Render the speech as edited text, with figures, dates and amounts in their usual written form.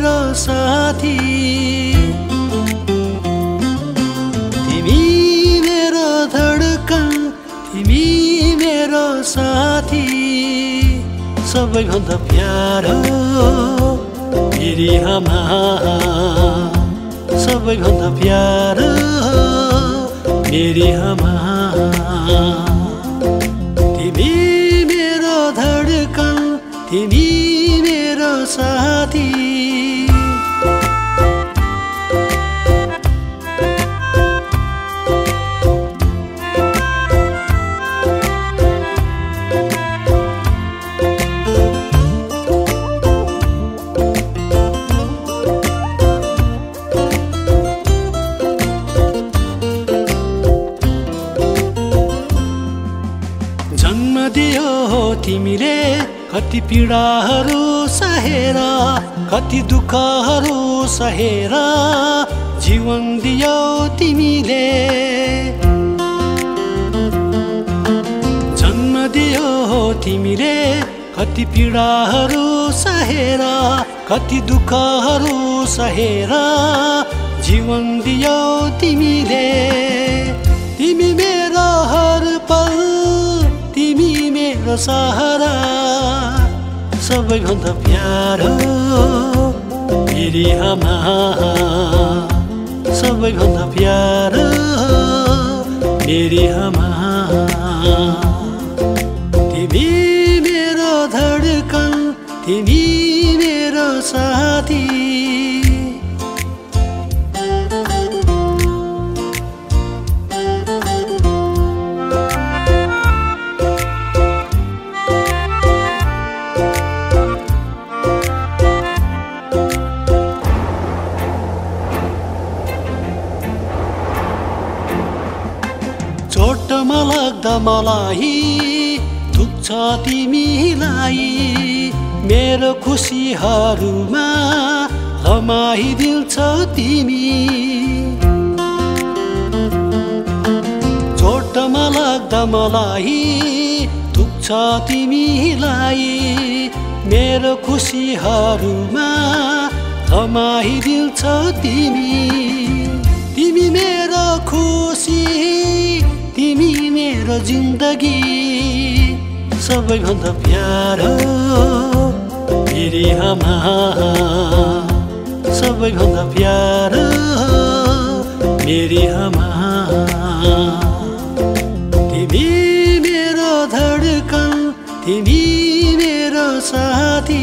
मेरो साथी तिमी मेरो धडकन तिमी मेरो साथी सबैभन्दा प्यारो मेरी आमा सबैभन्दा प्यारो मेरी आमा तिमी मेरो धडकन तिमी मेरो साथी जन्म दियो तिमीले कति पीडाहरू सहेर कति दुःखहरू सहेर जीवन दियो तिमीले जन्म दियो तिमीले कति पीडाहरू सहेर कति दुःखहरू सहेर जीवन दियो तिमीले तिमी मेरो हर पल तिमी मेरो सहारा सबैभन्दा प्यारो मेरी आमा सबैभन्दा प्यारो मेरी आमा तिमी मेरो धडकन तिमी मेरो साथी चोटमा लाग्दा मलाई दुख्छ तिमीलाई मेरो खुसीहरूमा रमाइदिन्छौ तिमी चोटमा लाग्दा मलाई दुख्छ तिमीलाई मेरो खुसीहरूमा रमाइदिन्छौ तिमी तिमी मेरो खुसी तिमी मेरो जिन्दगी सबैभन्दा प्यारो मेरी आमा सबैभन्दा प्यारो मेरी आमा तिमी मेरो धडकन तिमी मेरो साथी